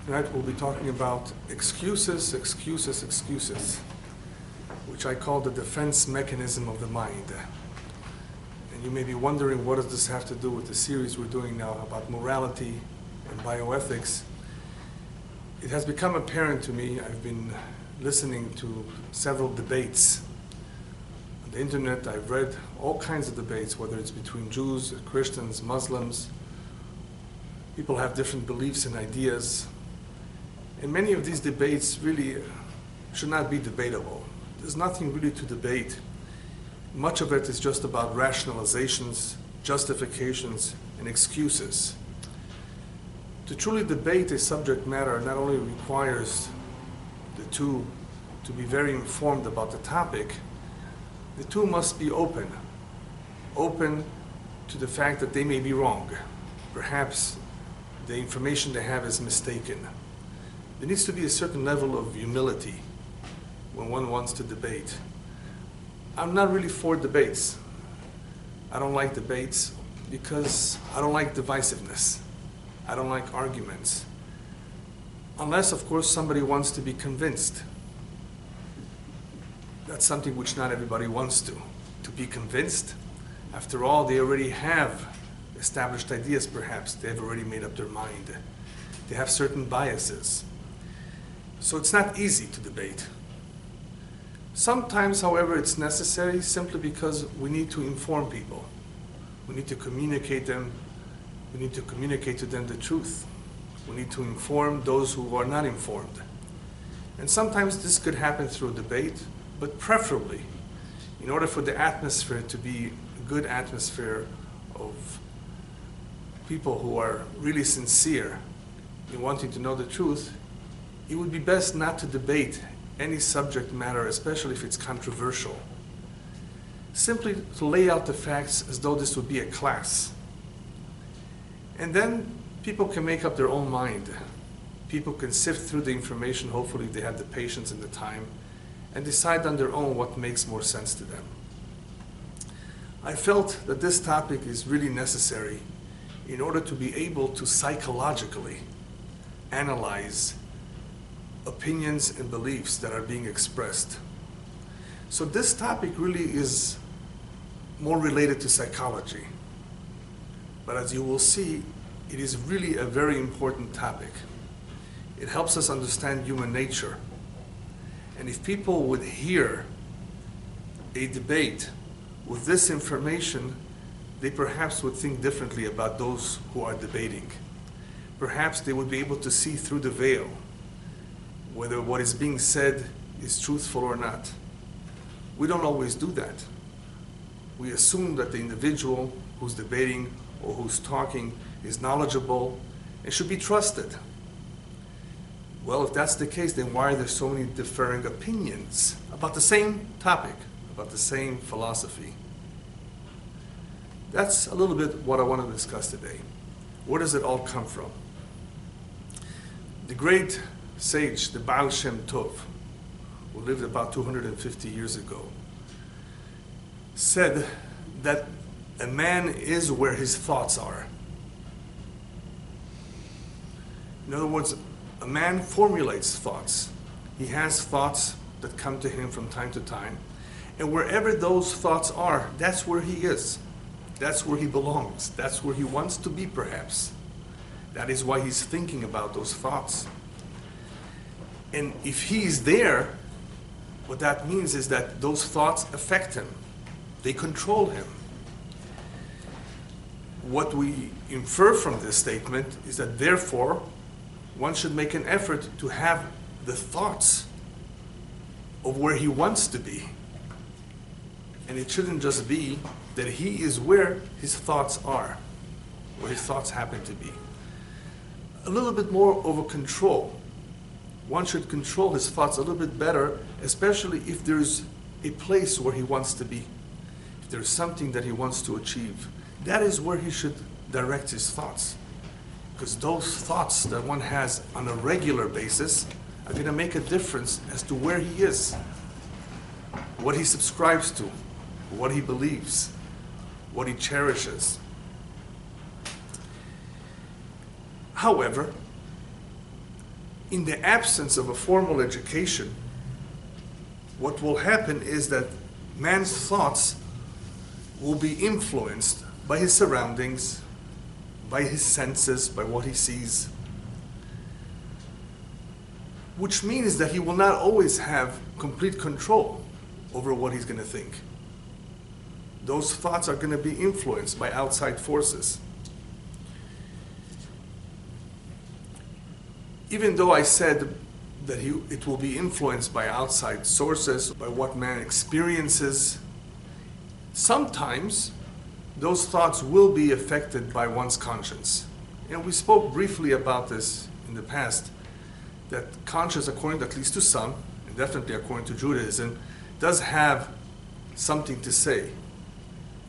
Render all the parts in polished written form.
Tonight we'll be talking about excuses, which I call the defense mechanism of the mind. And you may be wondering, what does this have to do with the series we're doing now about morality and bioethics? It has become apparent to me. I've been listening to several debates on the internet. I've read all kinds of debates, whether it's between Jews, Christians, Muslims. People have different beliefs and ideas. And many of these debates really should not be debatable. There's nothing really to debate. Much of it is just about rationalizations, justifications, and excuses. To truly debate a subject matter not only requires the two to be very informed about the topic, the two must be open to the fact that they may be wrong. Perhaps the information they have is mistaken. There needs to be a certain level of humility when one wants to debate. I'm not really for debates. I don't like debates because I don't like divisiveness. I don't like arguments. Unless, of course, somebody wants to be convinced. That's something which not everybody wants to be convinced. After all, they already have established ideas, perhaps. They've already made up their mind. They have certain biases. So it's not easy to debate. Sometimes, however, it's necessary simply because we need to inform people. We need to communicate to them the truth. We need to inform those who are not informed. And sometimes this could happen through a debate, but preferably, in order for the atmosphere to be a good atmosphere of people who are really sincere in wanting to know the truth, it would be best not to debate any subject matter, especially if it's controversial. Simply to lay out the facts as though this would be a class. And then people can make up their own mind. People can sift through the information, hopefully if they have the patience and the time, and decide on their own what makes more sense to them. I felt that this topic is really necessary in order to be able to psychologically analyze opinions and beliefs that are being expressed. So this topic really is more related to psychology. But as you will see, it is really a very important topic. It helps us understand human nature. And if people would hear a debate with this information, they perhaps would think differently about those who are debating. Perhaps they would be able to see through the veil whether what is being said is truthful or not. We don't always do that. We assume that the individual who's debating or who's talking is knowledgeable and should be trusted. Well, if that's the case, then why are there so many differing opinions about the same topic, about the same philosophy? That's a little bit what I want to discuss today. Where does it all come from? The great sage, the Baal Shem Tov, who lived about 250 years ago, said that a man is where his thoughts are. In other words, a man formulates thoughts. He has thoughts that come to him from time to time. And wherever those thoughts are, that's where he is. That's where he belongs. That's where he wants to be, perhaps. That is why he's thinking about those thoughts. And if he's there, what that means is that those thoughts affect him. They control him. What we infer from this statement is that therefore, one should make an effort to have the thoughts of where he wants to be. And it shouldn't just be that he is where his thoughts are, where his thoughts happen to be. A little bit more over control. One should control his thoughts a little bit better, especially if there's a place where he wants to be. If there's something that he wants to achieve, that is where he should direct his thoughts. Because those thoughts that one has on a regular basis are going to make a difference as to where he is, what he subscribes to, what he believes, what he cherishes. However, in the absence of a formal education, what will happen is that man's thoughts will be influenced by his surroundings, by his senses, by what he sees, which means that he will not always have complete control over what he's going to think. Those thoughts are going to be influenced by outside forces. Even though I said that it will be influenced by outside sources, by what man experiences, sometimes those thoughts will be affected by one's conscience. And we spoke briefly about this in the past, that conscience, according at least to some, and definitely according to Judaism, does have something to say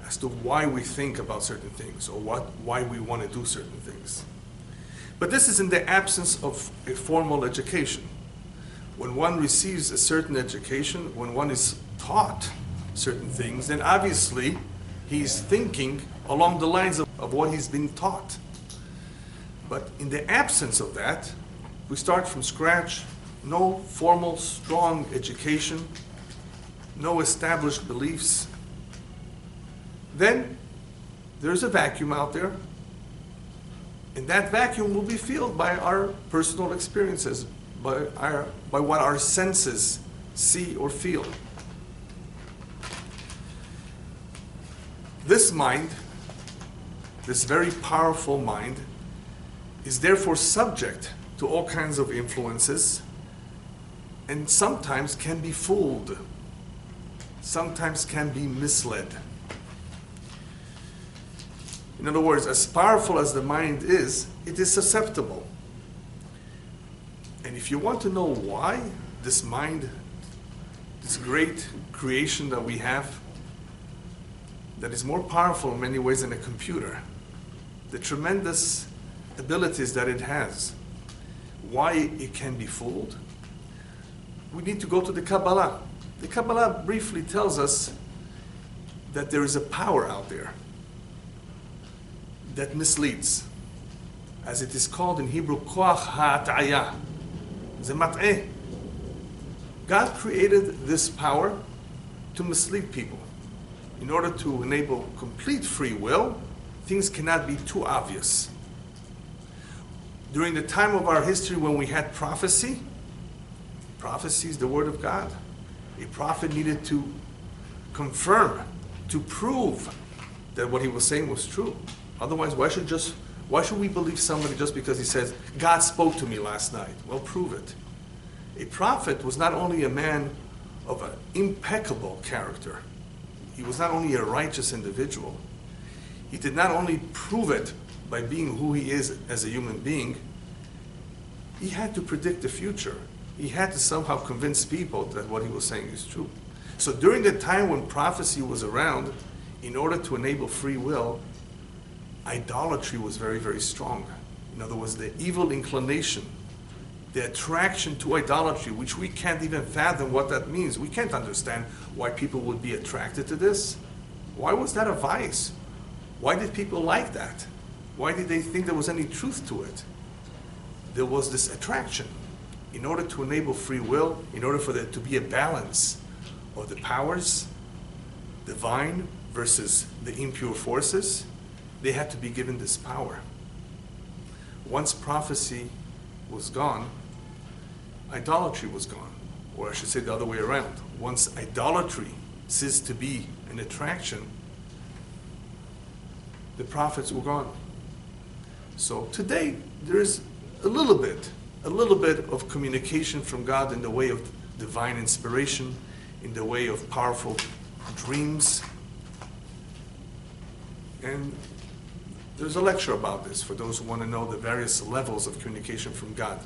as to why we think about certain things or why we want to do certain things. But this is in the absence of a formal education. When one receives a certain education, when one is taught certain things, then obviously he's thinking along the lines of what he's been taught. But in the absence of that, we start from scratch, no formal, strong education, no established beliefs. Then there's a vacuum out there, and that vacuum will be filled by our personal experiences, by what our senses see or feel. This mind, this very powerful mind, is therefore subject to all kinds of influences, and sometimes can be fooled, sometimes can be misled. In other words, as powerful as the mind is, it is susceptible. And if you want to know why this mind, this great creation that we have, that is more powerful in many ways than a computer, the tremendous abilities that it has, why it can be fooled, we need to go to the Kabbalah. The Kabbalah briefly tells us that there is a power out there that misleads, as it is called in Hebrew, koach ha'at'aya, zemat'eh. God created this power to mislead people. In order to enable complete free will, things cannot be too obvious. During the time of our history when we had prophecy is the word of God. A prophet needed to confirm, to prove that what he was saying was true. Otherwise, why should we believe somebody just because he says, God spoke to me last night? Well, prove it. A prophet was not only a man of an impeccable character, he was not only a righteous individual, he did not only prove it by being who he is as a human being, he had to predict the future. He had to somehow convince people that what he was saying is true. So during the time when prophecy was around, in order to enable free will, idolatry was very, very strong. In other words, the evil inclination, the attraction to idolatry, which we can't even fathom what that means. We can't understand why people would be attracted to this. Why was that a vice? Why did people like that? Why did they think there was any truth to it? There was this attraction. In order to enable free will, in order for there to be a balance of the powers, divine versus the impure forces, they had to be given this power. Once prophecy was gone, idolatry was gone. Or I should say the other way around. Once idolatry ceased to be an attraction, the prophets were gone. So today, there is a little bit of communication from God in the way of divine inspiration, in the way of powerful dreams. And there's a lecture about this for those who want to know the various levels of communication from God.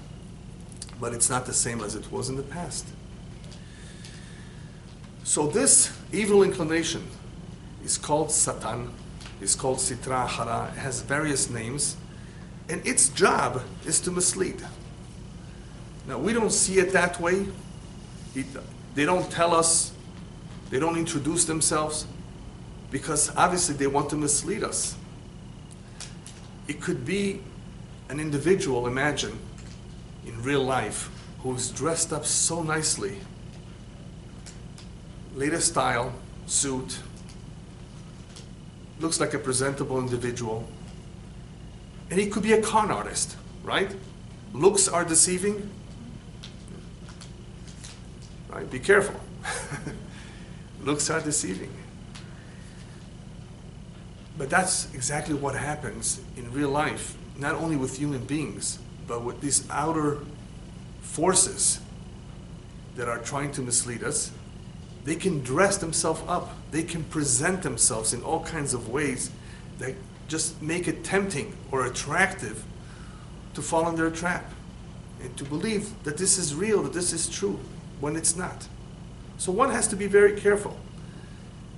But it's not the same as it was in the past. So this evil inclination is called Satan, is called Sitra Achara, it has various names, and its job is to mislead. Now, we don't see it that way. They don't tell us, they don't introduce themselves, because obviously they want to mislead us. It could be an individual, imagine, in real life who's dressed up so nicely, latest style, suit, looks like a presentable individual, and he could be a con artist, right? Looks are deceiving, right? Be careful. Looks are deceiving. But that's exactly what happens in real life, not only with human beings, but with these outer forces that are trying to mislead us. They can dress themselves up. They can present themselves in all kinds of ways that just make it tempting or attractive to fall in their trap and to believe that this is real, that this is true, when it's not. So one has to be very careful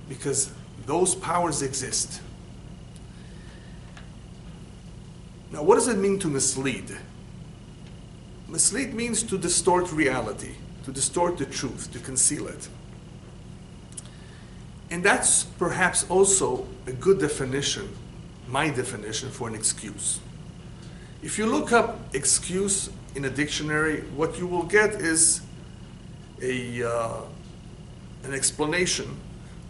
because those powers exist. Now, what does it mean to mislead? Mislead means to distort reality, to distort the truth, to conceal it. And that's perhaps also a good definition, my definition for an excuse. If you look up excuse in a dictionary, what you will get is an explanation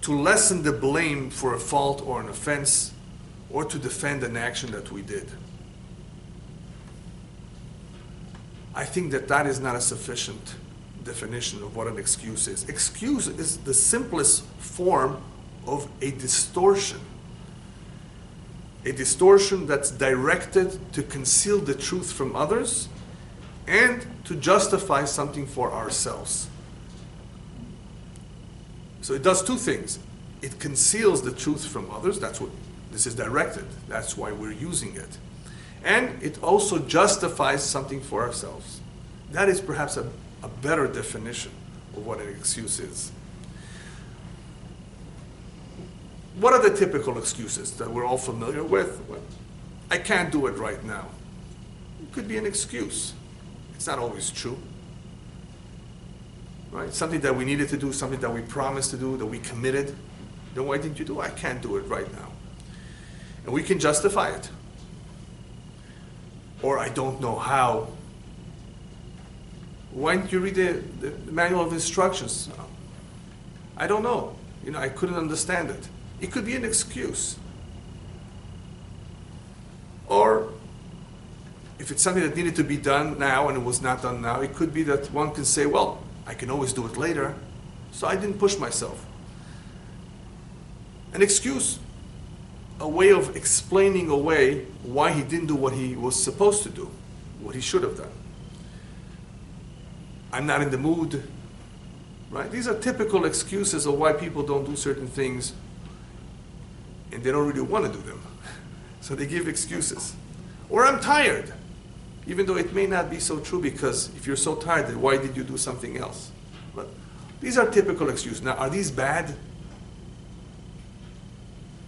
to lessen the blame for a fault or an offense or to defend an action that we did. I think that that is not a sufficient definition of what an excuse is. Excuse is the simplest form of a distortion. A distortion that's directed to conceal the truth from others and to justify something for ourselves. So it does two things. It conceals the truth from others. That's what this is directed. That's why we're using it. And it also justifies something for ourselves. That is perhaps a better definition of what an excuse is. What are the typical excuses that we're all familiar with? Well, I can't do it right now. It could be an excuse. It's not always true. Right? Something that we needed to do, something that we promised to do, that we committed. Then why didn't you do it? I can't do it right now. And we can justify it. Or I don't know how. Why didn't you read the manual of instructions? I don't know. I couldn't understand it. It could be an excuse. Or if it's something that needed to be done now and it was not done now, it could be that one can say, well, I can always do it later, so I didn't push myself. An excuse, a way of explaining away why he didn't do what he was supposed to do, what he should have done. I'm not in the mood, right? These are typical excuses of why people don't do certain things and they don't really want to do them. So they give excuses. Or I'm tired, even though it may not be so true because if you're so tired, then why did you do something else? But these are typical excuses. Now, are these bad?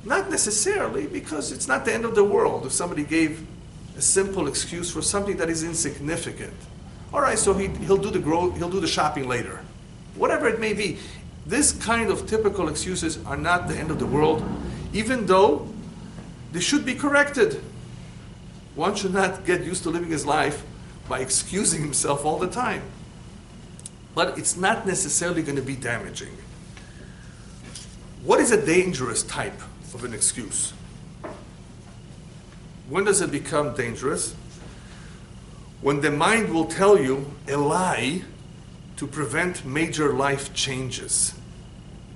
Not necessarily, because it's not the end of the world if somebody gave a simple excuse for something that is insignificant. All right, so he'll do the shopping later. Whatever it may be, this kind of typical excuses are not the end of the world, even though they should be corrected. One should not get used to living his life by excusing himself all the time. But it's not necessarily going to be damaging. What is a dangerous type of an excuse? When does it become dangerous? When the mind will tell you a lie to prevent major life changes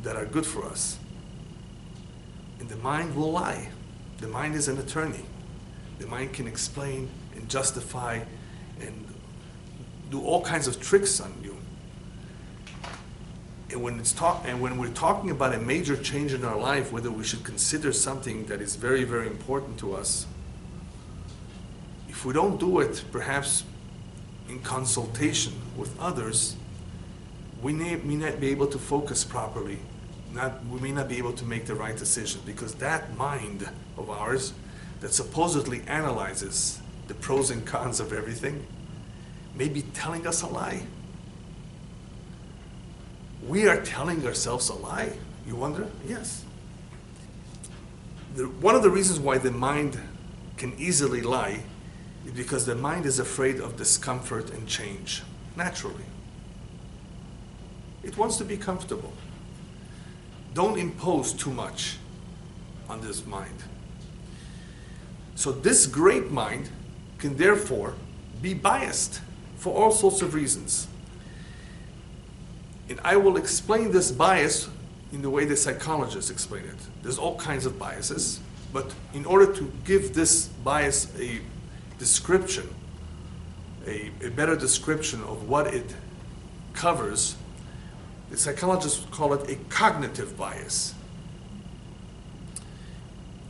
that are good for us. And the mind will lie. The mind is an attorney. The mind can explain and justify and do all kinds of tricks on you. And when we're talking about a major change in our life, whether we should consider something that is very, very important to us, if we don't do it, perhaps in consultation with others, we may not be able to focus properly. We may not be able to make the right decision because that mind of ours that supposedly analyzes the pros and cons of everything may be telling us a lie. We are telling ourselves a lie, you wonder? Yes. One of the reasons why the mind can easily lie is because the mind is afraid of discomfort and change, naturally. It wants to be comfortable. Don't impose too much on this mind. So this great mind can therefore be biased for all sorts of reasons. And I will explain this bias in the way the psychologists explain it. There's all kinds of biases, but in order to give this bias a description, a better description of what it covers, the psychologists call it a cognitive bias.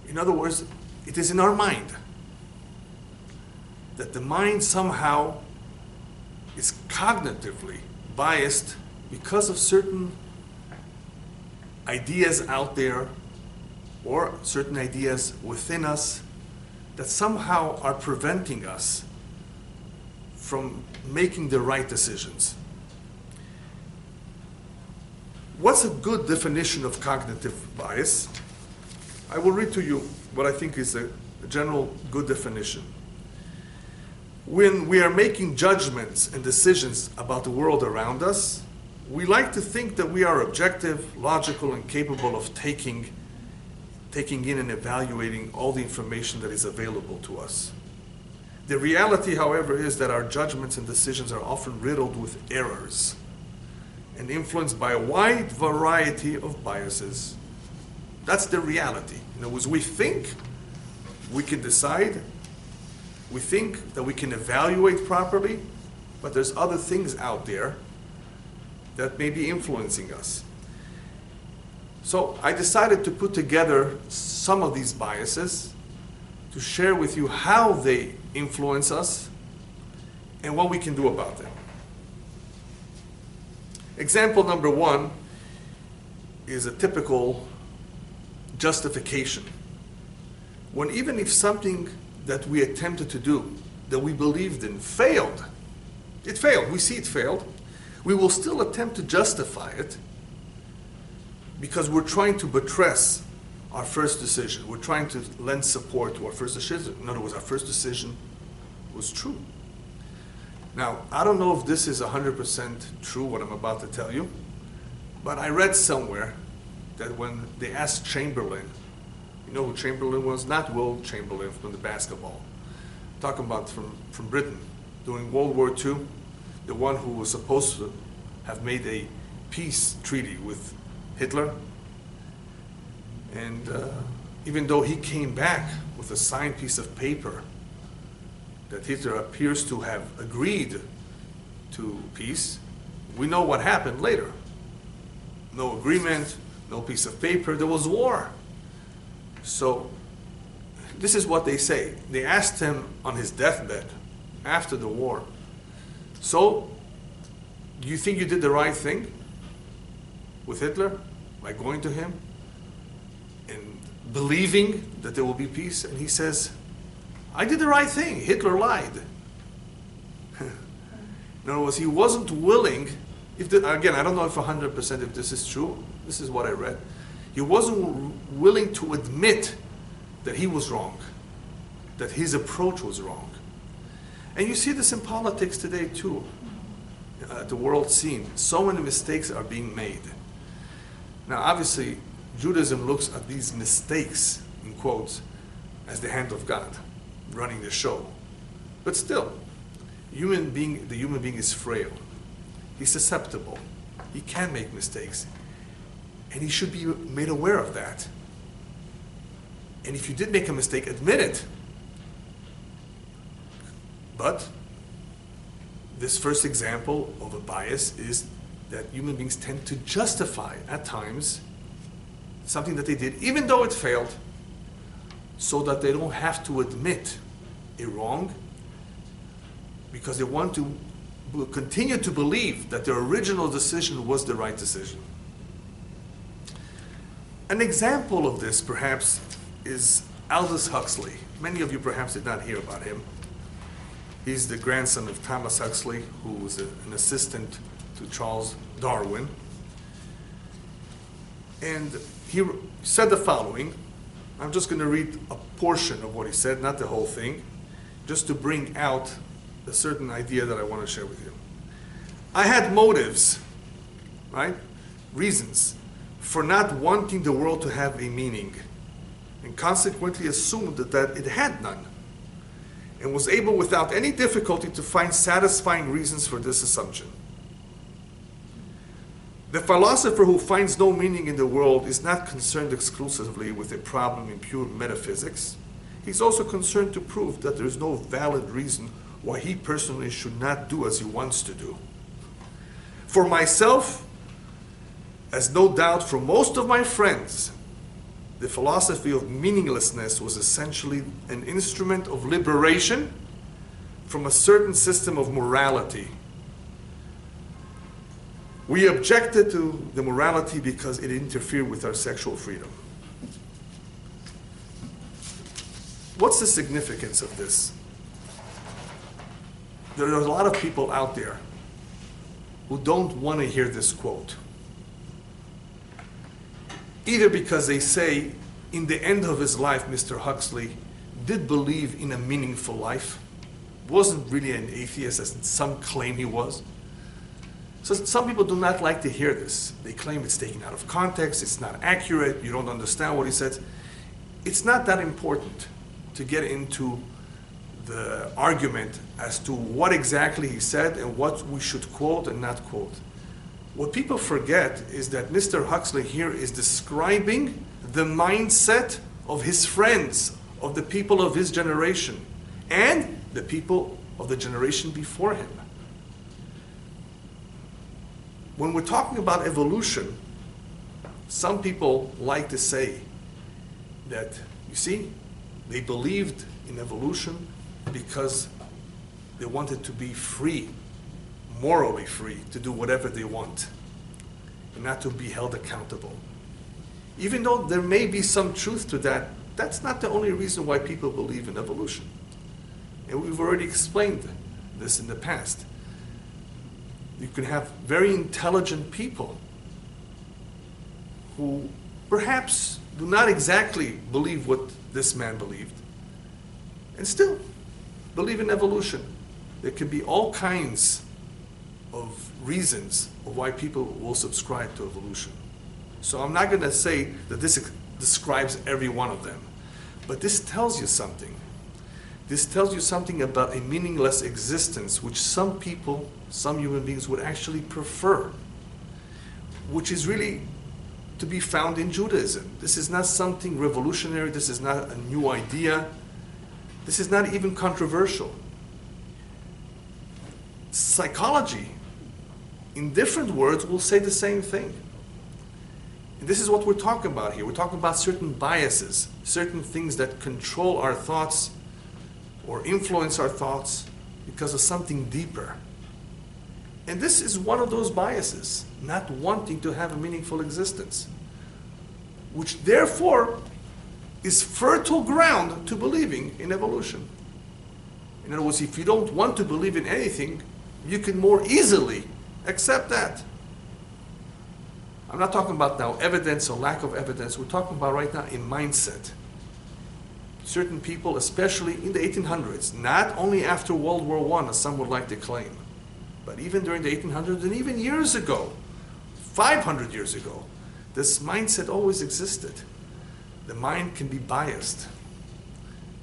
In other words, it is in our mind that the mind somehow is cognitively biased because of certain ideas out there or certain ideas within us that somehow are preventing us from making the right decisions. What's a good definition of cognitive bias? I will read to you what I think is a general good definition. When we are making judgments and decisions about the world around us, we like to think that we are objective, logical, and capable of taking in and evaluating all the information that is available to us. The reality, however, is that our judgments and decisions are often riddled with errors and influenced by a wide variety of biases. That's the reality. In other words, we think we can decide, we think that we can evaluate properly, but there's other things out there that may be influencing us. So I decided to put together some of these biases to share with you how they influence us and what we can do about them. Example number one is a typical justification. When even if something that we attempted to do, that we believed in, failed, it failed, we see it failed, we will still attempt to justify it because we're trying to buttress our first decision. We're trying to lend support to our first decision. In other words, our first decision was true. Now, I don't know if this is 100% true, what I'm about to tell you, but I read somewhere that when they asked Chamberlain, you know who Chamberlain was? Not Will Chamberlain from the basketball. I'm talking about from Britain. During World War II, the one who was supposed to have made a peace treaty with Hitler. And even though he came back with a signed piece of paper that Hitler appears to have agreed to peace, we know what happened later. No agreement, no piece of paper, there was war. So this is what they say. They asked him on his deathbed after the war, so do you think you did the right thing with Hitler by going to him and believing that there will be peace? And he says, I did the right thing. Hitler lied. In other words, he wasn't willing, again, I don't know if 100% if this is true. This is what I read. He wasn't willing to admit that he was wrong, that his approach was wrong. And you see this in politics today too, at the world scene. So many mistakes are being made. Now obviously, Judaism looks at these mistakes, in quotes, as the hand of God running the show. But still, the human being is frail. He's susceptible. He can make mistakes. And he should be made aware of that. And if you did make a mistake, admit it. But this first example of a bias is that human beings tend to justify, at times, something that they did, even though it failed, so that they don't have to admit a wrong, because they want to continue to believe that their original decision was the right decision. An example of this, perhaps, is Aldous Huxley. Many of you perhaps did not hear about him. He's the grandson of Thomas Huxley, who was an assistant to Charles Darwin. And he said the following. I'm just going to read a portion of what he said, not the whole thing. just to bring out a certain idea that I want to share with you. I had motives, right? Reasons for not wanting the world to have a meaning, and consequently assumed that it had none, and was able without any difficulty to find satisfying reasons for this assumption. The philosopher who finds no meaning in the world is not concerned exclusively with a problem in pure metaphysics. He's also concerned to prove that there is no valid reason why he personally should not do as he wants to do. For myself, as no doubt for most of my friends, the philosophy of meaninglessness was essentially an instrument of liberation from a certain system of morality. We objected to the morality because it interfered with our sexual freedom. What's the significance of this? There are a lot of people out there who don't want to hear this quote. Either because they say, in the end of his life, Mr. Huxley did believe in a meaningful life, wasn't really an atheist as some claim he was. So some people do not like to hear this. They claim it's taken out of context, it's not accurate, you don't understand what he said. It's not that important to get into the argument as to what exactly he said and what we should quote and not quote. What people forget is that Mr. Huxley here is describing the mindset of his friends, of the people of his generation, and the people of the generation before him. When we're talking about evolution, some people like to say that, you see, they believed in evolution because they wanted to be free, morally free, to do whatever they want, and not to be held accountable. Even though there may be some truth to that, that's not the only reason why people believe in evolution. And we've already explained this in the past. You can have very intelligent people who perhaps do not exactly believe what this man believed, and still believe in evolution. There can be all kinds of reasons of why people will subscribe to evolution. So I'm not going to say that this describes every one of them, but this tells you something. This tells you something about a meaningless existence, which some people, some human beings would actually prefer, which is really to be found in Judaism. This is not something revolutionary. This is not a new idea. This is not even controversial. Psychology, in different words, will say the same thing. And this is what we're talking about here. We're talking about certain biases, certain things that control our thoughts or influence our thoughts because of something deeper. And this is one of those biases, not wanting to have a meaningful existence, which therefore is fertile ground to believing in evolution. In other words, if you don't want to believe in anything, you can more easily accept that. I'm not talking about now evidence or lack of evidence. We're talking about right now a mindset. Certain people, especially in the 1800s, not only after World War I, as some would like to claim, but even during the 1800s and even years ago, 500 years ago, this mindset always existed. The mind can be biased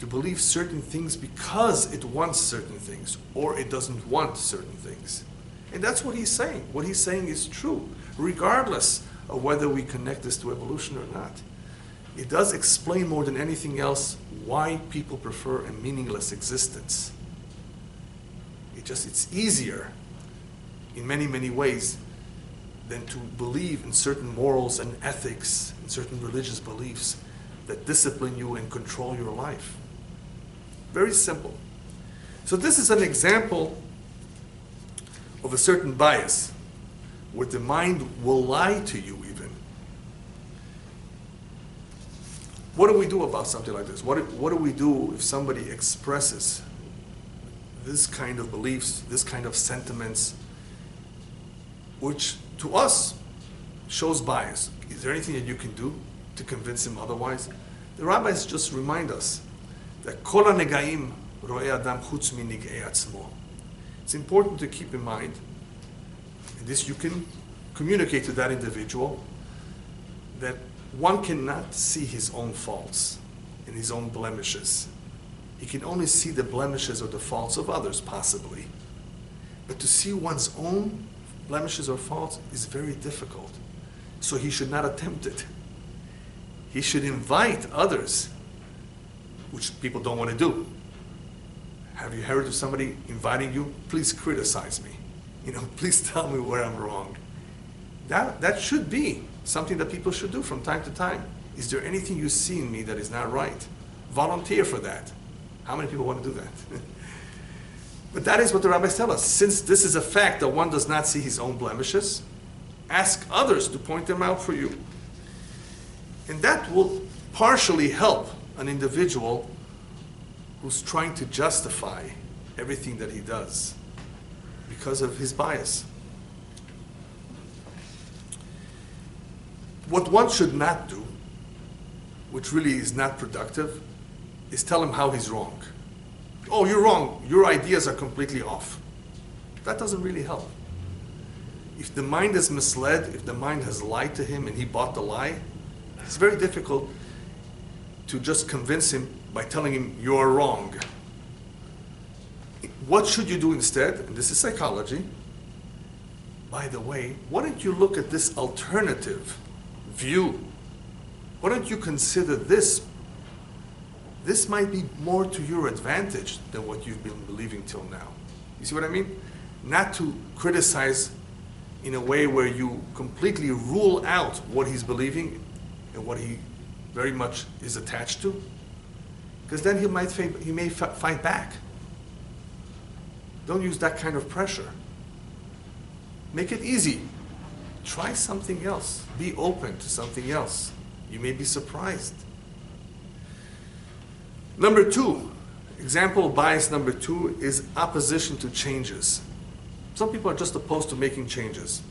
to believe certain things because it wants certain things, or it doesn't want certain things. And that's what he's saying. What he's saying is true, regardless of whether we connect this to evolution or not. It does explain more than anything else why people prefer a meaningless existence. It's easier in many, many ways than to believe in certain morals and ethics and certain religious beliefs that discipline you and control your life. Very simple. So this is an example of a certain bias where the mind will lie to you even. What do we do about something like this? What do we do if somebody expresses this kind of beliefs, this kind of sentiments, which to us shows bias? Is there anything that you can do to convince him otherwise? The rabbis just remind us that kol hanegaim ro'eh adam chutz minig'ei atzmo. It's important to keep in mind, and this you can communicate to that individual, that one cannot see his own faults and his own blemishes. He can only see the blemishes or the faults of others, possibly. But to see one's own blemishes or faults is very difficult. So he should not attempt it. He should invite others, which people don't want to do. Have you heard of somebody inviting you? Please criticize me. Please tell me where I'm wrong. That should be something that people should do from time to time. Is there anything you see in me that is not right? Volunteer for that. How many people want to do that? But that is what the rabbis tell us. Since this is a fact that one does not see his own blemishes, ask others to point them out for you. And that will partially help an individual who's trying to justify everything that he does because of his bias. What one should not do, which really is not productive, is tell him how he's wrong. Oh, you're wrong. Your ideas are completely off. That doesn't really help. If the mind is misled, if the mind has lied to him and he bought the lie, it's very difficult to just convince him by telling him you're wrong. What should you do instead? And this is psychology. By the way, why don't you look at this alternative view? Why don't you consider this? This might be more to your advantage than what you've been believing till now. You see what I mean? Not to criticize in a way where you completely rule out what he's believing and what he very much is attached to, because then he may fight back. Don't use that kind of pressure. Make it easy. Try something else. Be open to something else. You may be surprised. Number two, example of bias number two is opposition to changes. Some people are just opposed to making changes,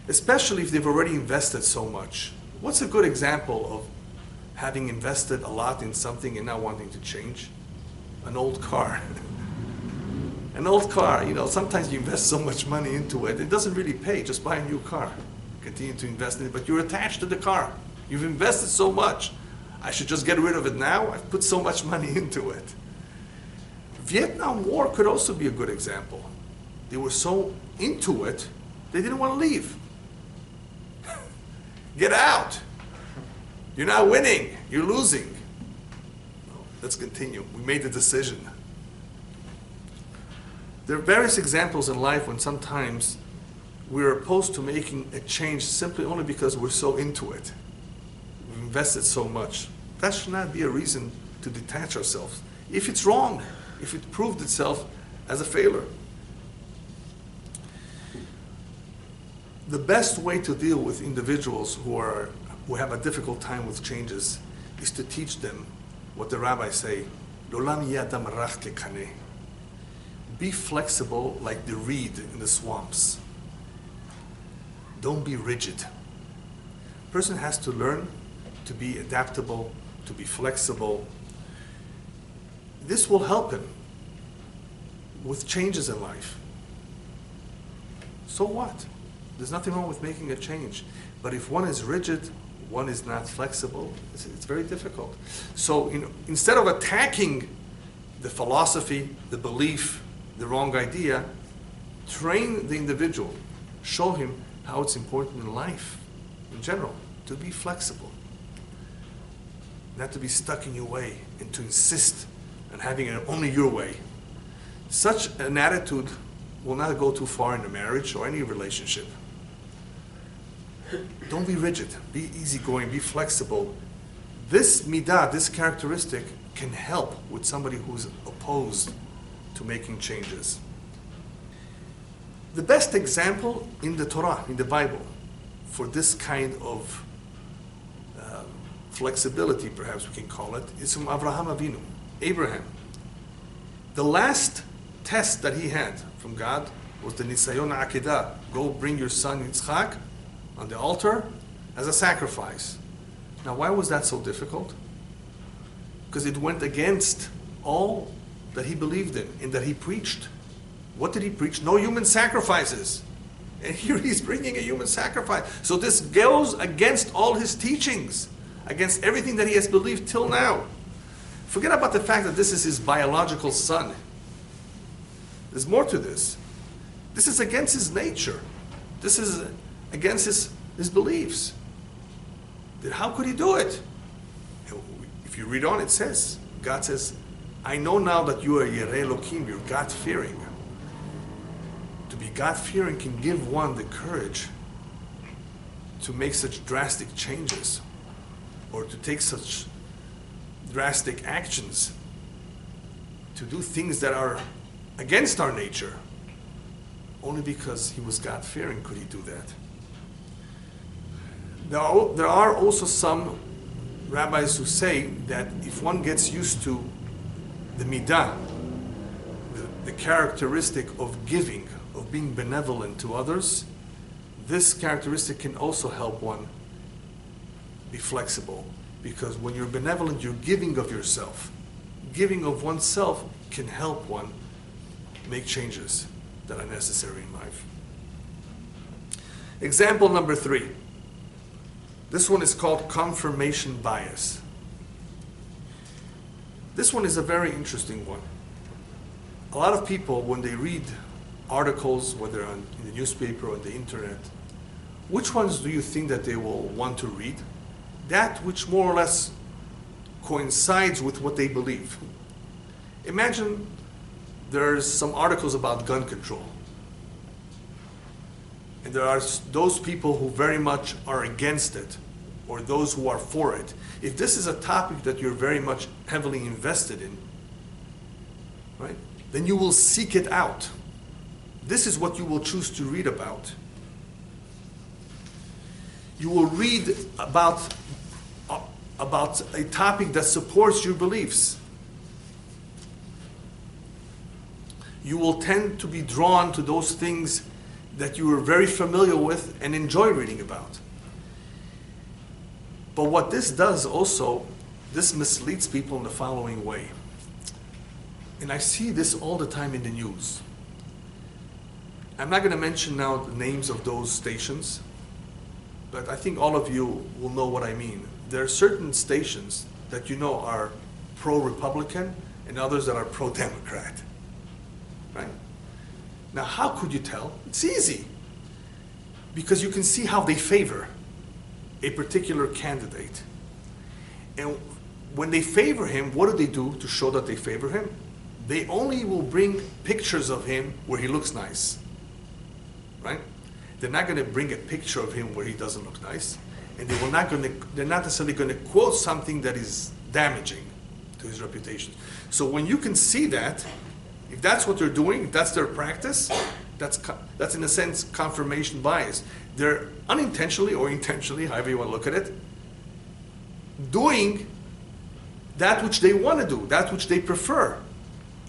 especially if they've already invested so much. What's a good example of having invested a lot in something and not wanting to change? An old car. An old car, sometimes you invest so much money into it, it doesn't really pay. Just buy a new car. Continue to invest in it, but you're attached to the car. You've invested so much. I should just get rid of it now. I've put so much money into it. Vietnam War could also be a good example. They were so into it, they didn't want to leave. Get out. You're not winning. You're losing. No, let's continue. We made the decision. There are various examples in life when sometimes we're opposed to making a change simply only because we're so into it. We've invested so much. That should not be a reason to detach ourselves. If it's wrong, if it proved itself as a failure. The best way to deal with individuals who have a difficult time with changes is to teach them what the rabbis say, "L'olam yeh adam rach kekaneh." Be flexible like the reed in the swamps. Don't be rigid. A person has to learn to be adaptable, to be flexible. This will help him with changes in life. So what? There's nothing wrong with making a change. But if one is rigid, one is not flexible, it's very difficult. So instead of attacking the philosophy, the belief, the wrong idea, train the individual. Show him how it's important in life, in general, to be flexible. Not to be stuck in your way and to insist on having it only your way. Such an attitude will not go too far in a marriage or any relationship. Don't be rigid, be easygoing, be flexible. This midah, this characteristic, can help with somebody who's opposed to making changes. The best example in the Torah, in the Bible, for this kind of flexibility, perhaps we can call it, is from Avraham Avinu, Abraham. The last test that he had from God was the Nisayon Akedah. Go bring your son Yitzchak on the altar as a sacrifice. Now, why was that so difficult? Because it went against all that he believed in and that he preached. What did he preach? No human sacrifices. And here he's bringing a human sacrifice. So this goes against all his teachings, against everything that he has believed till now. Forget about the fact that this is his biological son. There's more to this. This is against his nature. This is against his beliefs. Then how could he do it? If you read on, it says, God says, I know now that you are Yireh Elokim, you're God-fearing. To be God-fearing can give one the courage to make such drastic changes or to take such drastic actions, to do things that are against our nature. Only because he was God-fearing could he do that. There are also some rabbis who say that if one gets used to the midah, the characteristic of giving, of being benevolent to others, this characteristic can also help one be flexible. Because when you're benevolent, you're giving of yourself. Giving of oneself can help one make changes that are necessary in life. Example number 3. This one is called confirmation bias. This one is a very interesting one. A lot of people, when they read articles, whether in the newspaper or on the internet, which ones do you think that they will want to read? That which more or less coincides with what they believe. Imagine there's some articles about gun control. And there are those people who very much are against it, or those who are for it. If this is a topic that you're very much heavily invested in, right, then you will seek it out. This is what you will choose to read about. You will read about a topic that supports your beliefs. You will tend to be drawn to those things that you are very familiar with and enjoy reading about. But what this does also, this misleads people in the following way. And I see this all the time in the news. I'm not going to mention now the names of those stations, but I think all of you will know what I mean. There are certain stations that you know are pro-Republican and others that are pro-Democrat. Right? Now, how could you tell? It's easy. Because you can see how they favor a particular candidate. And when they favor him, what do to show that they favor him? They only will bring pictures of him where he looks nice. Right? They're not going to bring a picture of him where he doesn't look nice. And they're not necessarily going to quote something that is damaging to his reputation. So when you can see that, if that's what they're doing, if that's their practice, that's in a sense confirmation bias. They're unintentionally or intentionally, however you want to look at it, doing that which they want to do, that which they prefer,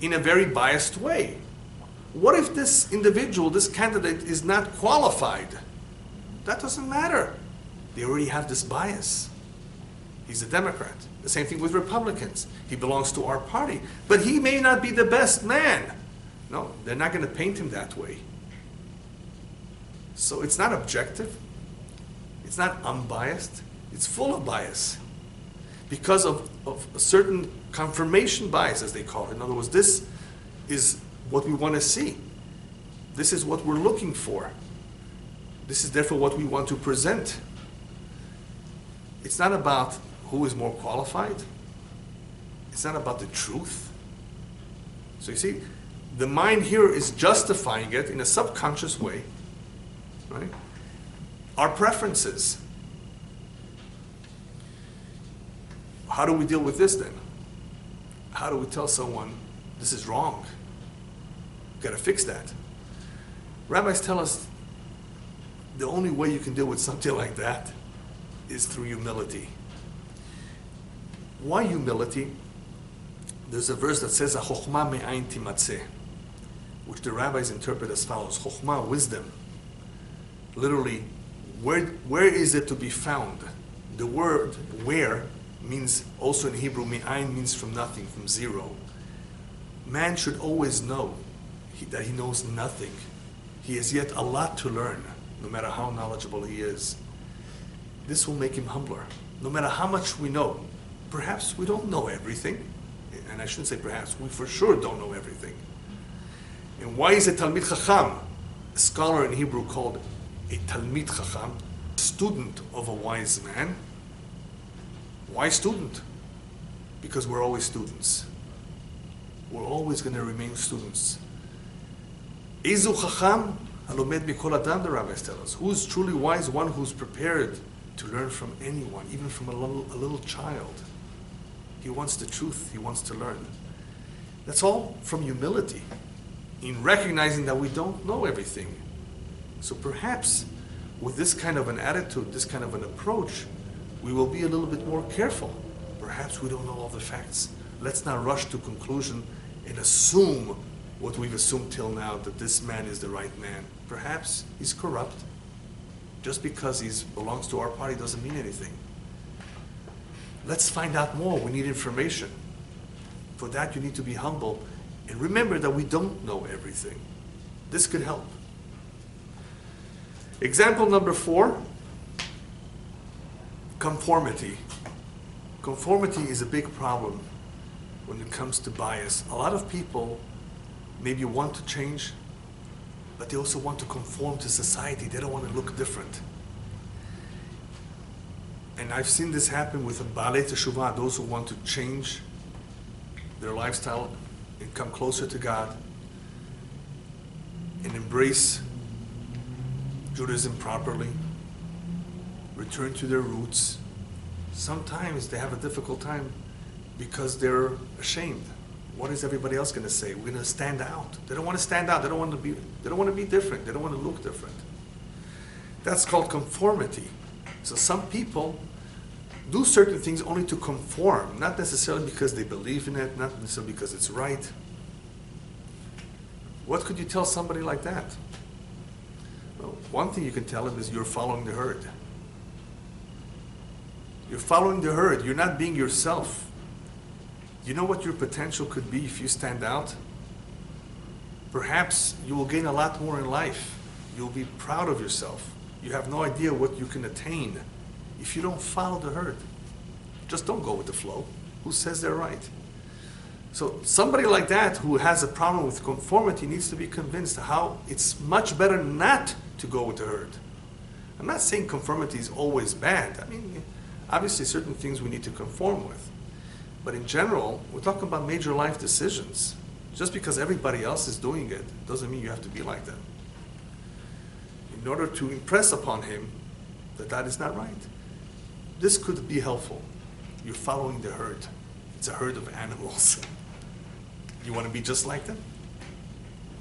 in a very biased way. What if this individual, this candidate, is not qualified? That doesn't matter. They already have this bias. He's a Democrat. The same thing with Republicans. He belongs to our party. But he may not be the best man. No, they're not going to paint him that way. So it's not objective. It's not unbiased. It's full of bias. Because of a certain confirmation bias, as they call it. In other words, this is what we want to see. This is what we're looking for. This is therefore what we want to present. It's not about who is more qualified. It's not about the truth. So you see, the mind here is justifying it in a subconscious way, right? Our preferences. How do we deal with this then? How do we tell someone this is wrong? We've got to fix that. Rabbis tell us the only way you can deal with something like that is through humility. Why humility? There's a verse that says, "Chokhmah me'ayin timatzeh," which the rabbis interpret as follows: Chokhmah, wisdom. Literally, where is it to be found? The word "where" means also in Hebrew, me'ayin means from nothing, from zero. Man should always know that he knows nothing. He has yet a lot to learn, no matter how knowledgeable he is. This will make him humbler. No matter how much we know, perhaps we don't know everything. And I shouldn't say perhaps, we for sure don't know everything. And why is a Talmid Chacham, a scholar in Hebrew called a Talmid Chacham, student of a wise man? Why student? Because we're always students. We're always going to remain students. Ezu Chacham halomed mikol adam, the rabbis tell us. Who's truly wise? One who's prepared to learn from anyone, even from a little child. He wants the truth. He wants to learn. That's all from humility, in recognizing that we don't know everything. So perhaps with this kind of an attitude, this kind of an approach, we will be a little bit more careful. Perhaps we don't know all the facts. Let's not rush to conclusion and assume what we've assumed till now, that this man is the right man. Perhaps he's corrupt. Just because he belongs to our party doesn't mean anything. Let's find out more. We need information. For that, you need to be humble. And remember that we don't know everything. This could help. Example number 4, conformity. Conformity is a big problem when it comes to bias. A lot of people maybe want to change, but they also want to conform to society. They don't want to look different. And I've seen this happen with Baalei Teshuvah, those who want to change their lifestyle and come closer to God and embrace Judaism properly, return to their roots. Sometimes they have a difficult time because they're ashamed. What is everybody else going to say? We're going to stand out. They don't want to stand out. They don't want to be different. They don't want to look different. That's called conformity. So some people do certain things only to conform, not necessarily because they believe in it, not necessarily because it's right. What could you tell somebody like that? Well, one thing you can tell him is you're following the herd. You're following the herd. You're not being yourself. You know what your potential could be if you stand out? Perhaps you will gain a lot more in life. You'll be proud of yourself. You have no idea what you can attain if you don't follow the herd. Just don't go with the flow. Who says they're right? So somebody like that who has a problem with conformity needs to be convinced how it's much better not to go with the herd. I'm not saying conformity is always bad. I mean, obviously certain things we need to conform with. But in general, we're talking about major life decisions. Just because everybody else is doing it doesn't mean you have to be like them. In order to impress upon him that that is not right. This could be helpful. You're following the herd. It's a herd of animals. You want to be just like them?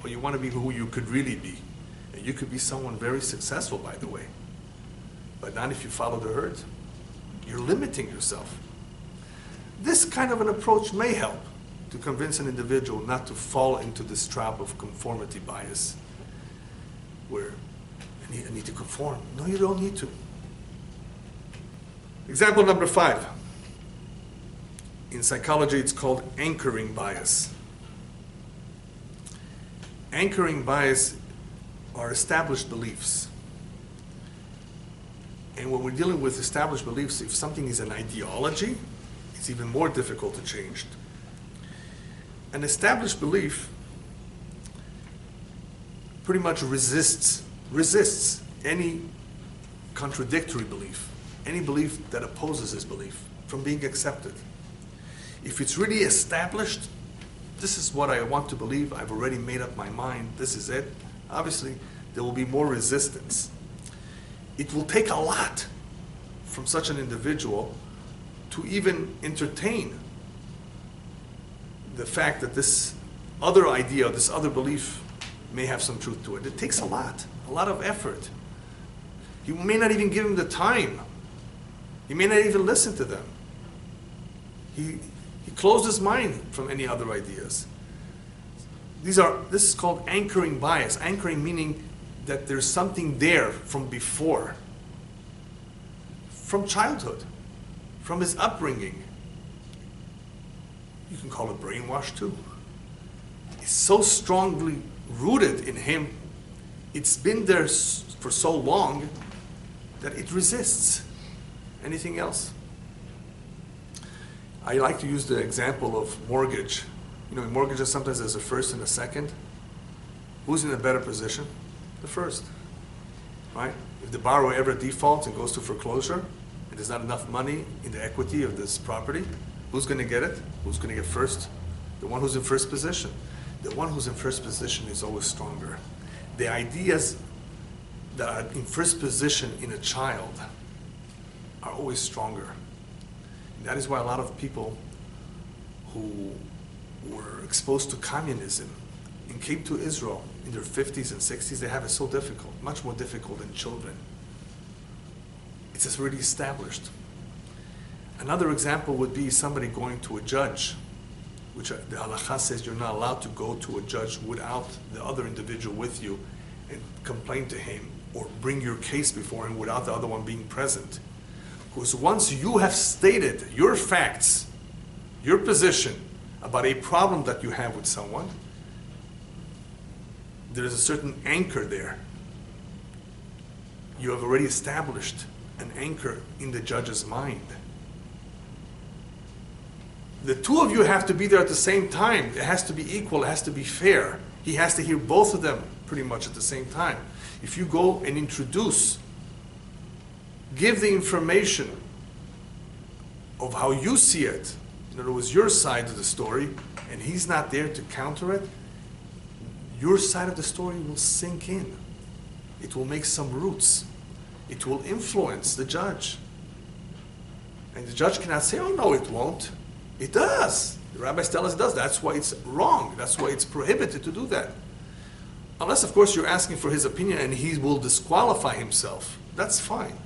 Or you want to be who you could really be? And you could be someone very successful, by the way. But not if you follow the herd. You're limiting yourself. This kind of an approach may help to convince an individual not to fall into this trap of conformity bias, where I need to conform. No, you don't need to. Example number 5. In psychology, it's called anchoring bias. Anchoring bias are established beliefs. And when we're dealing with established beliefs, if something is an ideology, it's even more difficult to change. An established belief pretty much resists any contradictory belief, any belief that opposes his belief from being accepted. If it's really established, this is what I want to believe, I've already made up my mind, this is it, obviously there will be more resistance. It will take a lot from such an individual to even entertain the fact that this other idea, this other belief may have some truth to it. It takes a lot of effort. You may not even give him the time. He may not even listen to them. He closed his mind from any other ideas. This is called anchoring bias. Anchoring meaning that there's something there from before, from childhood, from his upbringing. You can call it brainwash too. is so strongly rooted in him, it's been there for so long that it resists anything else. I like to use the example of mortgage. You know, in mortgages sometimes there's a first and a second. Who's in a better position? The first, right? If the borrower ever defaults and goes to foreclosure, and there's not enough money in the equity of this property, who's going to get it? Who's going to get first? The one who's in first position. The one who's in first position is always stronger. The ideas that are in first position in a child are always stronger. And that is why a lot of people who were exposed to communism and came to Israel in their 50s and 60s, they have it so difficult, much more difficult than children. It's just really established. Another example would be somebody going to a judge, which the halakha says you're not allowed to go to a judge without the other individual with you and complain to him or bring your case before him without the other one being present. Because once you have stated your facts, your position about a problem that you have with someone, there is a certain anchor there. You have already established an anchor in the judge's mind. The two of you have to be there at the same time. It has to be equal, it has to be fair. He has to hear both of them pretty much at the same time. If you go and introduce, give the information of how you see it, in other words, your side of the story, and he's not there to counter it, your side of the story will sink in. It will make some roots. It will influence the judge. And the judge cannot say, oh no, it won't. It does. The rabbis tell us it does. That's why it's wrong. That's why it's prohibited to do that. Unless, of course, you're asking for his opinion and he will disqualify himself. That's fine.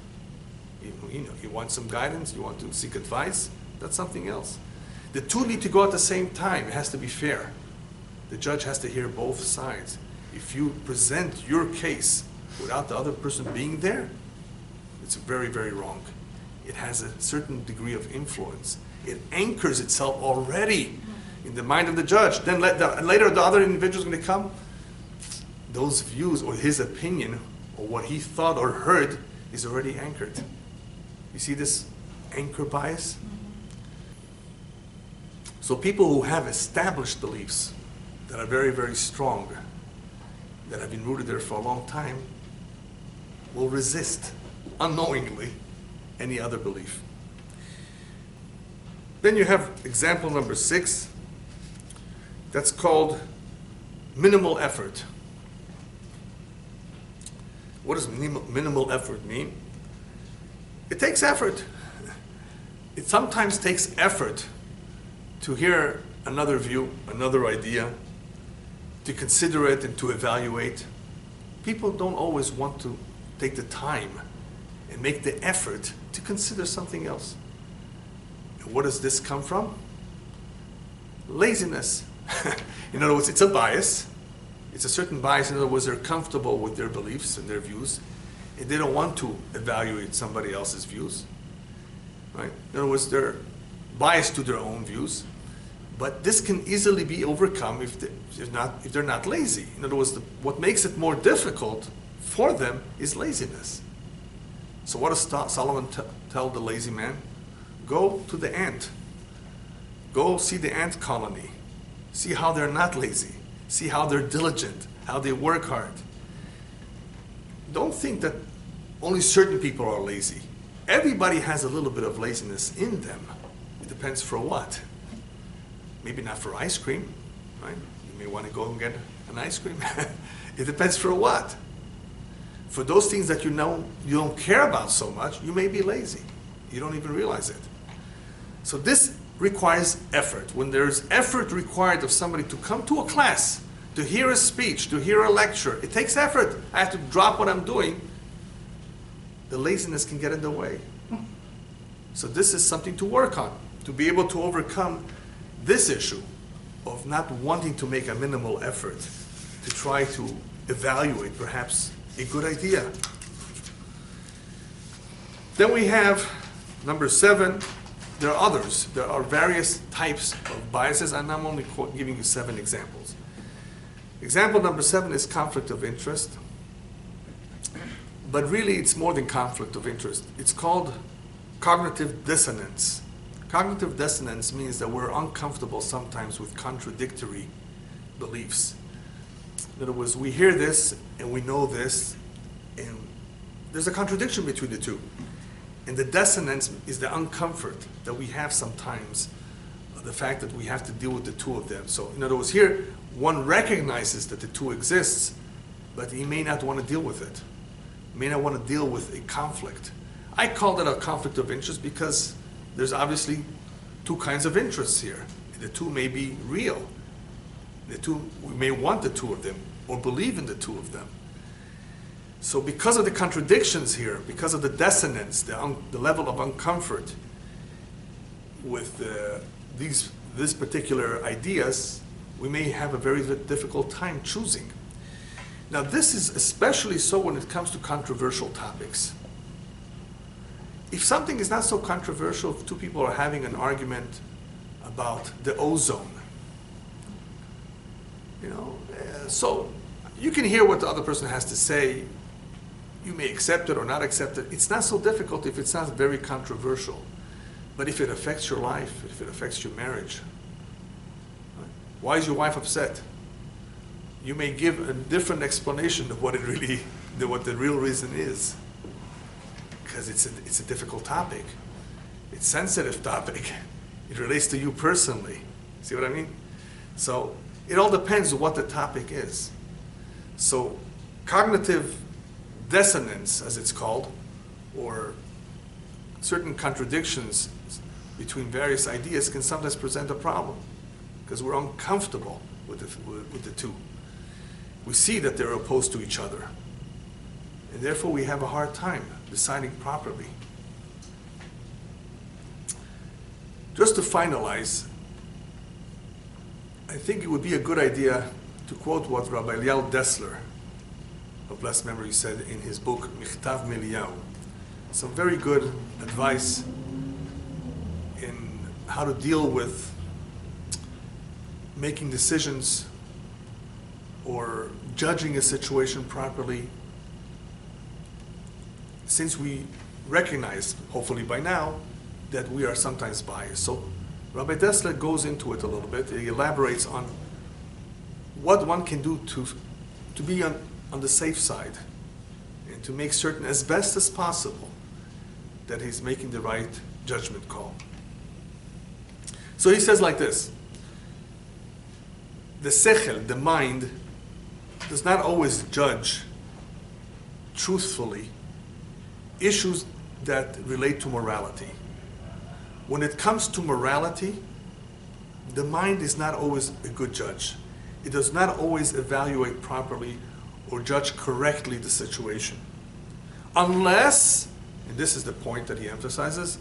You want some guidance, you want to seek advice, that's something else. The two need to go at the same time. It has to be fair. The judge has to hear both sides. If you present your case without the other person being there, it's very, very wrong. It has a certain degree of influence. It anchors itself already in the mind of the judge. Then later the other individual is going to come. Those views or his opinion or what he thought or heard is already anchored. You see this anchor bias? So people who have established beliefs that are very, very strong, that have been rooted there for a long time, will resist unknowingly any other belief. Then you have example number 6, that's called minimal effort. What does minimal effort mean? It takes effort. It sometimes takes effort to hear another view, another idea, to consider it and to evaluate. People don't always want to take the time and make the effort to consider something else. And where does this come from? Laziness. In other words, it's a bias. It's a certain bias. In other words, they're comfortable with their beliefs and their views, and they don't want to evaluate somebody else's views. Right? In other words, they're biased to their own views, but this can easily be overcome if they're not lazy. In other words, what makes it more difficult for them is laziness. So what does Solomon tell the lazy man? Go to the ant. Go see the ant colony. See how they're not lazy. See how they're diligent, how they work hard. Don't think that only certain people are lazy. Everybody has a little bit of laziness in them. It depends for what. Maybe not for ice cream, right? You may want to go and get an ice cream. It depends for what. For those things that you know you don't care about so much, you may be lazy. You don't even realize it. So this requires effort. When there's effort required of somebody to come to a class, to hear a speech, to hear a lecture, it takes effort. I have to drop what I'm doing. The laziness can get in the way. So this is something to work on, to be able to overcome this issue of not wanting to make a minimal effort to try to evaluate perhaps a good idea. Then we have number 7. There are others. There are various types of biases, and I'm only giving you 7 examples. Example number 7 is conflict of interest. But really, it's more than conflict of interest. It's called cognitive dissonance. Cognitive dissonance means that we're uncomfortable sometimes with contradictory beliefs. In other words, we hear this and we know this, and there's a contradiction between the two. And the dissonance is the uncomfort that we have sometimes, the fact that we have to deal with the two of them. So in other words, here, one recognizes that the two exists, but he may not want to deal with it. He may not want to deal with a conflict. I call that a conflict of interest because there's obviously two kinds of interests here. The two may be real. We may want the two of them or believe in the two of them. So because of the contradictions here, because of the dissonance, the level of uncomfort with these particular ideas, we may have a very difficult time choosing. Now this is especially so when it comes to controversial topics. If something is not so controversial, if two people are having an argument about the ozone, so you can hear what the other person has to say. You may accept it or not accept it. It's not so difficult if it's not very controversial. But if it affects your life, if it affects your marriage, right? Why is your wife upset? You may give a different explanation of what the real reason is. Because it's a difficult topic. It's a sensitive topic. It relates to you personally. See what I mean? So it all depends on what the topic is. So cognitive dissonance, as it's called, or certain contradictions between various ideas can sometimes present a problem because we're uncomfortable with the two. We see that they're opposed to each other, and therefore we have a hard time deciding properly. Just to finalize, I think it would be a good idea to quote what Rabbi Elyahu of blessed memory said in his book Michtav Eliyahu. Some very good advice in how to deal with making decisions or judging a situation properly, since we recognize, hopefully by now, that we are sometimes biased. So Rabbi Dessler goes into it a little bit. He elaborates on what one can do to be on the safe side and to make certain as best as possible that he's making the right judgment call. So he says like this: the sechel, the mind, does not always judge truthfully issues that relate to morality. When it comes to morality, the mind is not always a good judge. It does not always evaluate properly or judge correctly the situation. Unless, and this is the point that he emphasizes,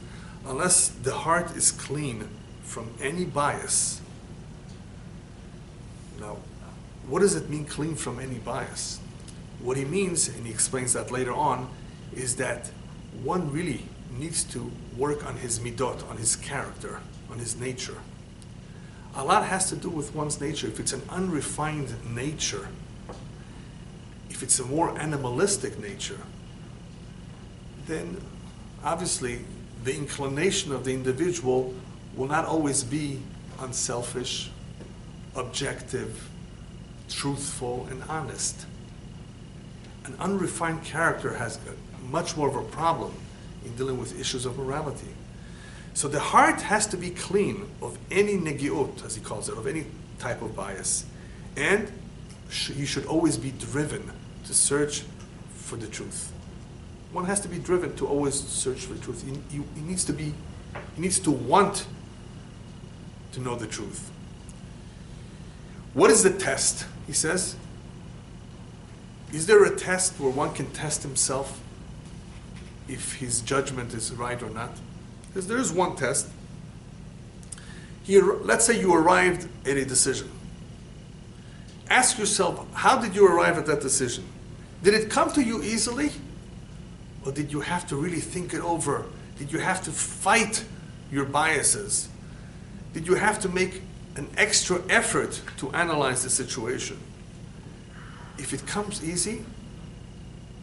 unless the heart is clean from any bias. Now, what does it mean, clean from any bias? What he means, and he explains that later on, is that one really needs to work on his midot, on his character, on his nature. A lot has to do with one's nature. If it's an unrefined nature, if it's a more animalistic nature, then obviously the inclination of the individual will not always be unselfish, objective, truthful, and honest. An unrefined character has much more of a problem in dealing with issues of morality. So the heart has to be clean of any negiut, as he calls it, of any type of bias. And he should always be driven to search for the truth. One has to be driven to always search for the truth. He needs to want to know the truth. What is the test? He says, is there a test where one can test himself if his judgment is right or not? Because there is one test. Here, let's say you arrived at a decision. Ask yourself, how did you arrive at that decision? Did it come to you easily? Or did you have to really think it over? Did you have to fight your biases? Did you have to make an extra effort to analyze the situation? if it comes easy,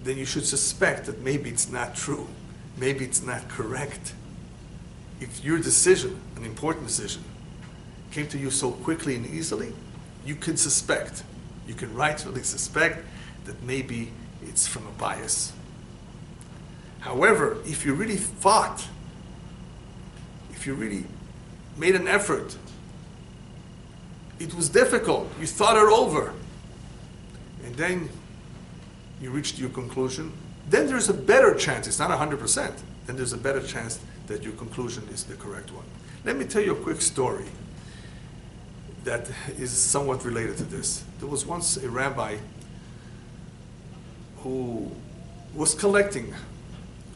then you should suspect that maybe it's not true. Maybe it's not correct. If your decision, an important decision, came to you so quickly and easily, you can suspect, you can rightfully suspect that maybe it's from a bias. However, if you really fought, if you really made an effort, it was difficult, you thought it over, and then you reached your conclusion, then there's a better chance, it's not 100%, then there's a better chance that your conclusion is the correct one. Let me tell you a quick story that is somewhat related to this. There was once a rabbi who was collecting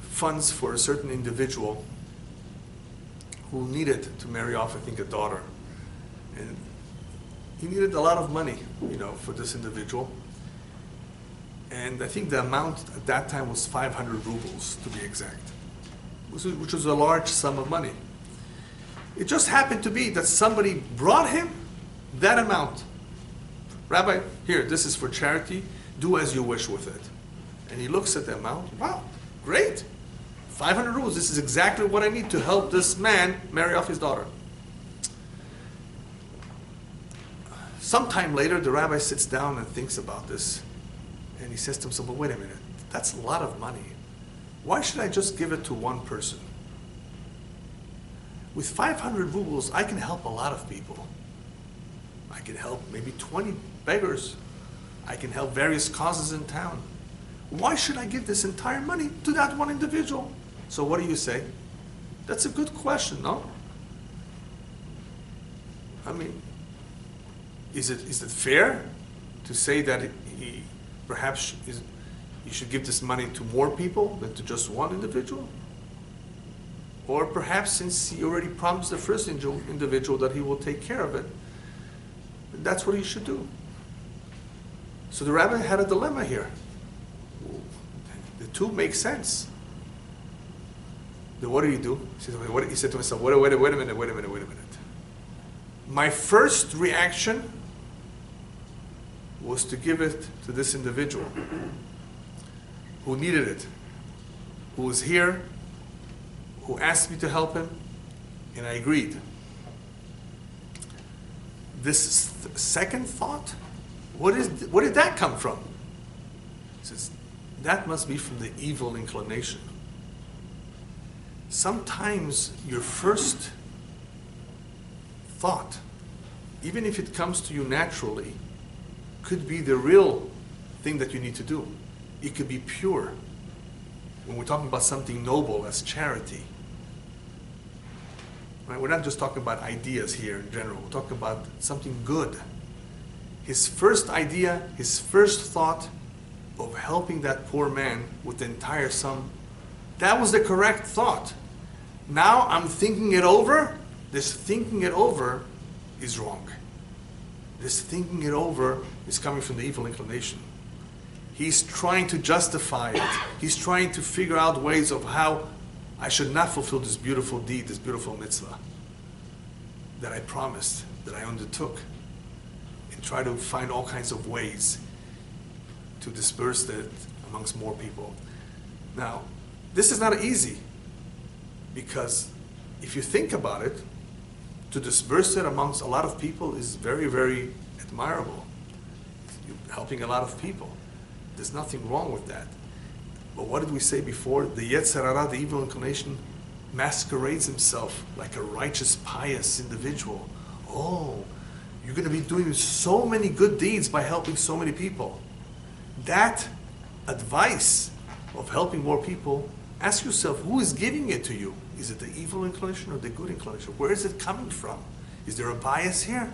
funds for a certain individual who needed to marry off, I think, a daughter. And he needed a lot of money, for this individual. And I think the amount at that time was 500 rubles, to be exact, which was a large sum of money. It just happened to be that somebody brought him that amount. Rabbi, here, this is for charity. Do as you wish with it. And he looks at the amount. Wow, great. 500 rubles. This is exactly what I need to help this man marry off his daughter. Sometime later, the rabbi sits down and thinks about this. And he says to himself, well, wait a minute. That's a lot of money. Why should I just give it to one person? With 500 rubles, I can help a lot of people. I can help maybe 20 beggars. I can help various causes in town. Why should I give this entire money to that one individual? So what do you say? That's a good question, no? I mean, is it fair to say that he perhaps you should give this money to more people than to just one individual? Or perhaps since he already promised the first individual that he will take care of it, that's what he should do. So the rabbi had a dilemma here. The two make sense. Then what did he do? He said to himself, wait a minute. My first reaction was to give it to this individual who needed it, who was here, who asked me to help him, and I agreed. This second thought, where did that come from? He says, that must be from the evil inclination. Sometimes your first thought, even if it comes to you naturally, could be the real thing that you need to do. It could be pure. When we're talking about something noble as charity, right? We're not just talking about ideas here in general. We're talking about something good. His first idea, his first thought of helping that poor man with the entire sum, that was the correct thought. Now I'm thinking it over. This thinking it over is wrong. This thinking it over is coming from the evil inclination. He's trying to justify it. He's trying to figure out ways of how I should not fulfill this beautiful deed, this beautiful mitzvah that I promised, that I undertook, and try to find all kinds of ways to disperse it amongst more people. Now, this is not easy, because if you think about it, to disperse it amongst a lot of people is very, very admirable. You're helping a lot of people. There's nothing wrong with that. But what did we say before? The Yetzer Hara, the evil inclination, masquerades himself like a righteous, pious individual. Oh, you're going to be doing so many good deeds by helping so many people. That advice of helping more people, ask yourself, who is giving it to you? Is it the evil inclination or the good inclination? Where is it coming from? Is there a bias here?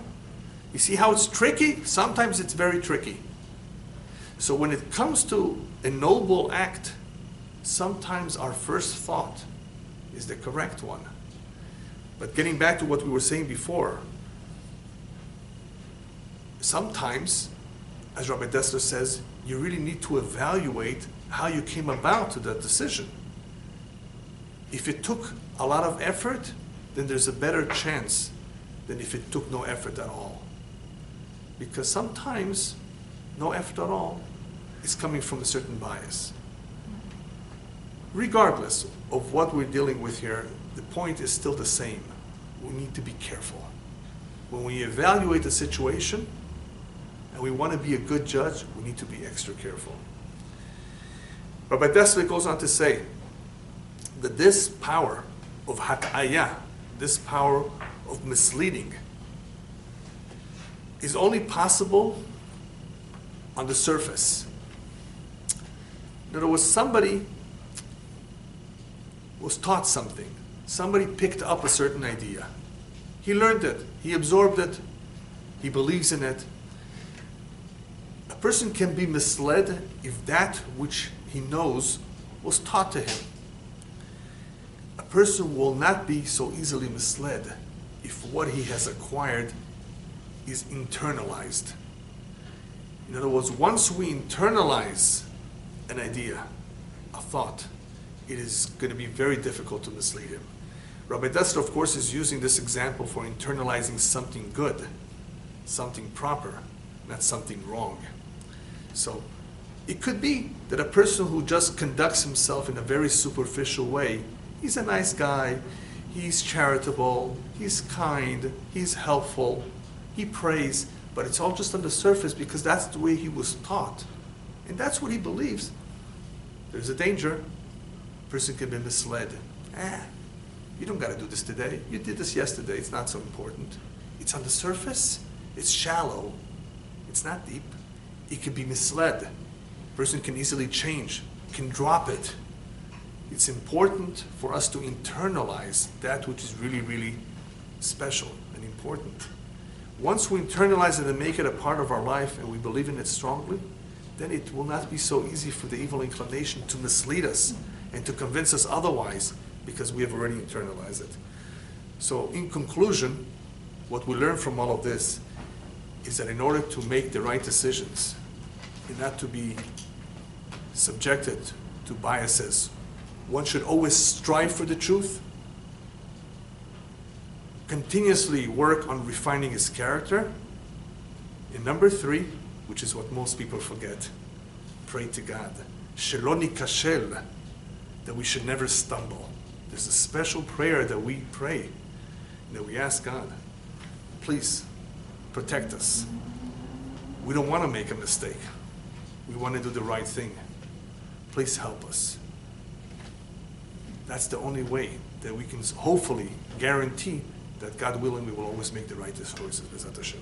You see how it's tricky? Sometimes it's very tricky. So when it comes to a noble act, sometimes our first thought is the correct one. But getting back to what we were saying before, sometimes, as Rabbi Dessler says, you really need to evaluate how you came about to that decision. If it took a lot of effort, then there's a better chance than if it took no effort at all. Because sometimes no effort at all, is coming from a certain bias. Regardless of what we're dealing with here, the point is still the same. We need to be careful. When we evaluate a situation and we want to be a good judge, we need to be extra careful. Rabbi Desler goes on to say that this power of hat'aya, this power of misleading, is only possible on the surface. In other words, somebody was taught something. Somebody picked up a certain idea. He learned it. He absorbed it. He believes in it. A person can be misled if that which he knows was taught to him. A person will not be so easily misled if what he has acquired is internalized. In other words, once we internalize an idea, a thought, it is going to be very difficult to mislead him. Rabbi Desler, of course, is using this example for internalizing something good, something proper, not something wrong. So it could be that a person who just conducts himself in a very superficial way, he's a nice guy, he's charitable, he's kind, he's helpful, he prays, but it's all just on the surface because that's the way he was taught. And that's what he believes. There's a danger. A person can be misled. You don't got to do this today. You did this yesterday. It's not so important. It's on the surface. It's shallow. It's not deep. It can be misled. A person can easily change, can drop it. It's important for us to internalize that which is really, really special and important. Once we internalize it and make it a part of our life and we believe in it strongly, then it will not be so easy for the evil inclination to mislead us and to convince us otherwise because we have already internalized it. So in conclusion, what we learn from all of this is that in order to make the right decisions and not to be subjected to biases, one should always strive for the truth, continuously work on refining his character, and number 3, which is what most people forget, pray to God. Shelo nikashel, that we should never stumble. There's a special prayer that we pray, that we ask God, please protect us. We don't want to make a mistake. We want to do the right thing. Please help us. That's the only way that we can hopefully guarantee that God willing we will always make the right choices. B'ezrat Hashem.